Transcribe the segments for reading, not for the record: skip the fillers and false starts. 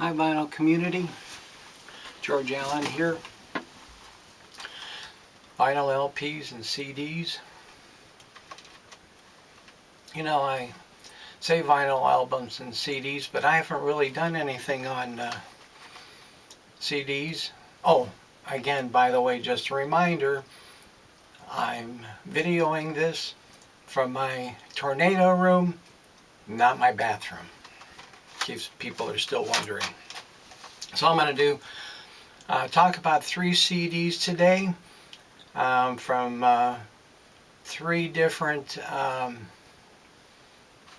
Hi vinyl community, George Allen here. Vinyl LPs and CDs. You know, I say vinyl albums and CDs, but I haven't really done anything on CDs. Oh, again, by the way, just a reminder, I'm videoing this from my tornado room, not my bathroom. In case people are still wondering. So I'm going to do talk about 3 CDs today from 3 different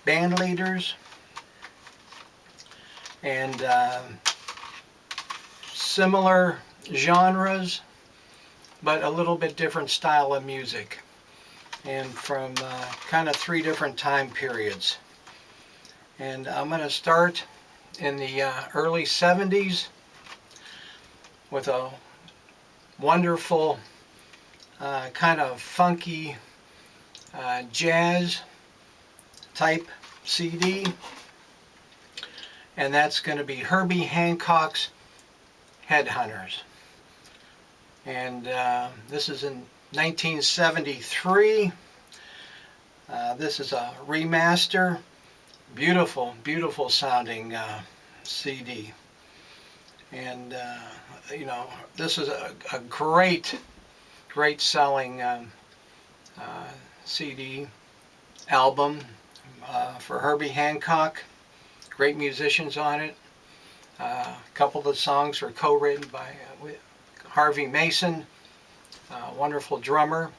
band leaders and similar genres, but a little bit different style of music, and from kind of 3 different time periods. And I'm going to start in the early 70s with a wonderful kind of funky jazz type CD, and that's going to be Herbie Hancock's Headhunters. And this is in 1973. This is a remaster. Beautiful, beautiful sounding CD. And you know, this is a great selling CD album for Herbie Hancock. Great musicians on it. A couple of the songs were co-written by Harvey Mason, wonderful drummer.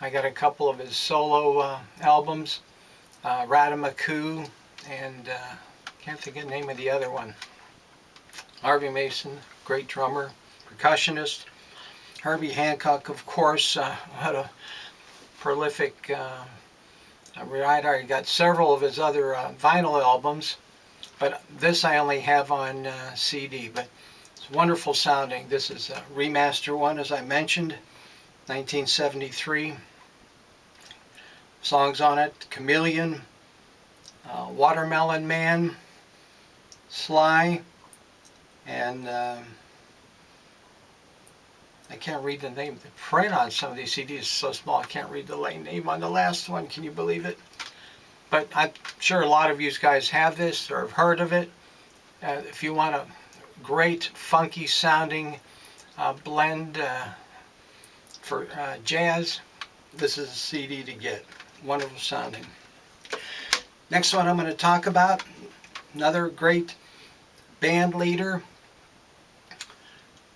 I got a couple of his solo albums, Radamaku, and can't think of the name of the other one. Harvey Mason, great drummer, percussionist. Herbie Hancock, of course, had a prolific writer. I got several of his other vinyl albums, but this I only have on CD. But it's wonderful sounding. This is a remaster one, as I mentioned, 1973. Songs on it: Chameleon, Watermelon Man, Sly, and I can't read the name. The print on some of these CDs is so small I can't read the name on the last one. Can you believe it? But I'm sure a lot of you guys have this or have heard of it. If you want a great funky sounding blend for jazz, this is a CD to get. Wonderful sounding. Next one I'm going to talk about, another great band leader,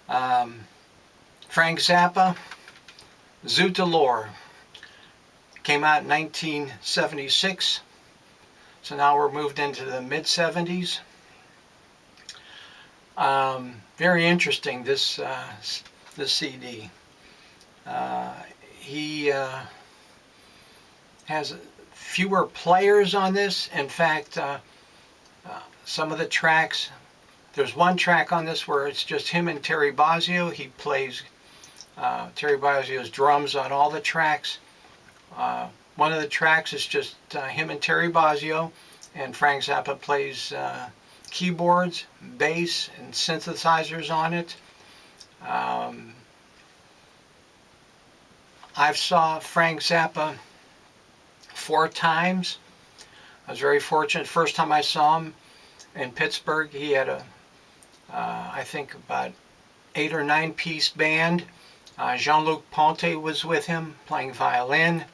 Frank Zappa, Zoot came out in 1976, so now we're moved into the mid-70s. Very interesting, this CD. He has fewer players on this. In fact, some of the tracks, there's one track on this where it's just him and Terry Bozzio. He plays Terry Bozzio's drums on all the tracks. One of the tracks is just him and Terry Bozzio, and Frank Zappa plays keyboards, bass, and synthesizers on it. I've saw Frank Zappa 4 times. I was very fortunate. First time I saw him in Pittsburgh, he had a I think about 8 or 9 piece band. Jean-Luc Ponty was with him playing violin.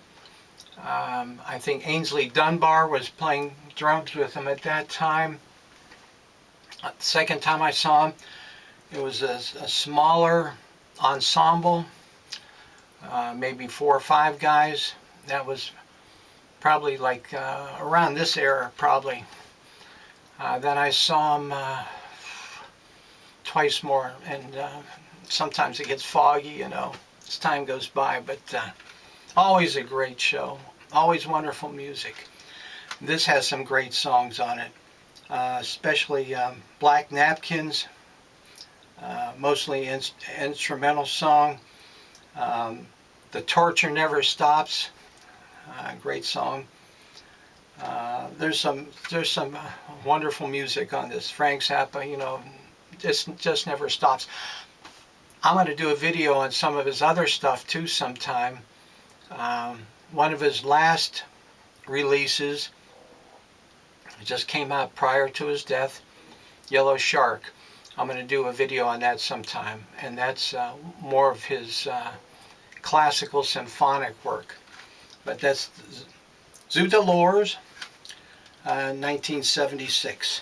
I think Ainsley Dunbar was playing drums with him at that time. The second time I saw him, it was a smaller ensemble, maybe 4 or 5 guys. That was probably like around this era, probably. Then I saw him twice more, and sometimes it gets foggy, you know, as time goes by, but always a great show, always wonderful music. This has some great songs on it, especially Black Napkins, mostly instrumental song. The Torture Never Stops, great song. There's some wonderful music on this. Frank Zappa, you know, just never stops. I'm going to do a video on some of his other stuff too sometime. One of his last releases just came out prior to his death, Yellow Shark. I'm going to do a video on that sometime, and that's more of his classical symphonic work. But that's Zoo Dolores, 1976.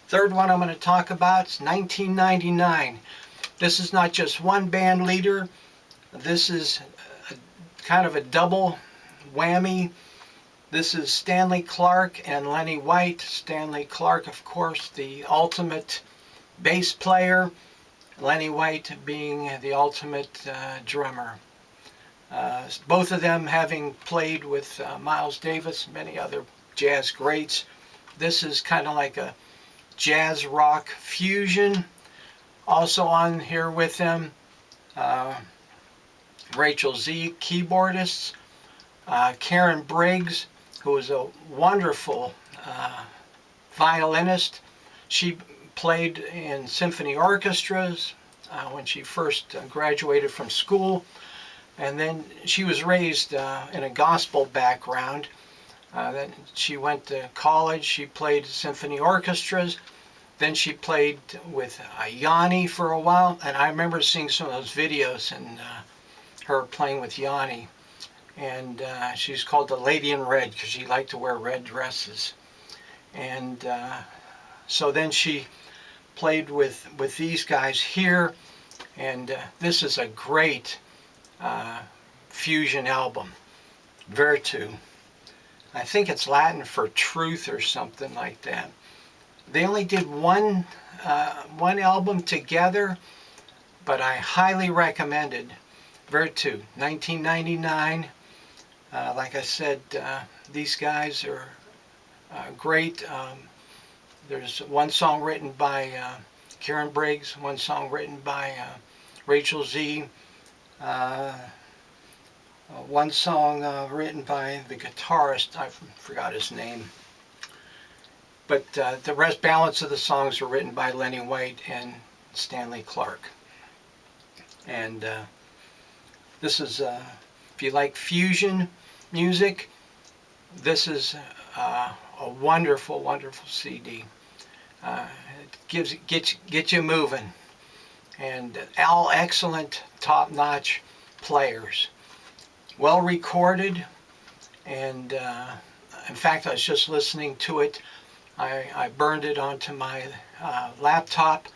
Third one I'm going to talk about is 1999. This is not just one band leader. This is kind of a double whammy. This is Stanley Clarke and Lenny White. Stanley Clarke, of course, the ultimate bass player. Lenny White being the ultimate drummer. Both of them having played with Miles Davis and many other jazz greats. This is kind of like a jazz rock fusion. Also on here with them, Rachel Z, keyboardists, Karen Briggs, who is a wonderful violinist. She played in symphony orchestras when she first graduated from school, and then she was raised in a gospel background. Then she went to college. She played symphony orchestras. Then she played with Yanni for a while, and I remember seeing some of those videos and her playing with Yanni. And she's called the Lady in Red because she liked to wear red dresses. And so then she played with these guys here, and this is a great fusion album, Virtu. I think it's Latin for truth or something like that. They only did one album together, but I highly recommend it. Virtu, 1999. Like I said, these guys are great. There's one song written by Karen Briggs, one song written by Rachel Z, one song written by the guitarist, I forgot his name. But the balance of the songs are written by Lenny White and Stanley Clarke. And this is, if you like fusion music, this is a wonderful, wonderful CD. It gets you moving. And all excellent, top-notch players. Well recorded. And in fact, I was just listening to it. I burned it onto my laptop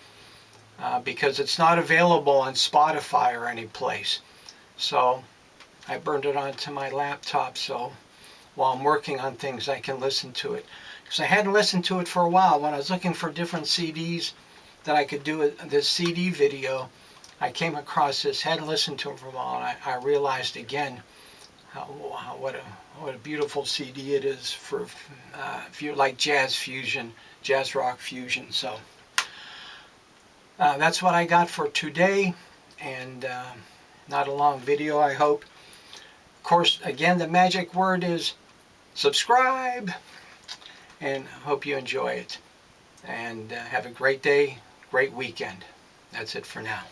because it's not available on Spotify or any place. So I burned it onto my laptop, so while I'm working on things I can listen to it. Because I hadn't listened to it for a while. When I was looking for different CDs that I could do this CD video, I came across this, hadn't listened to it for a while, and I realized again what a beautiful CD it is for if you like jazz fusion, jazz rock fusion. So that's what I got for today, and not a long video, I hope. Of course, again, the magic word is subscribe, and hope you enjoy it. And have a great day, great weekend. That's it for now.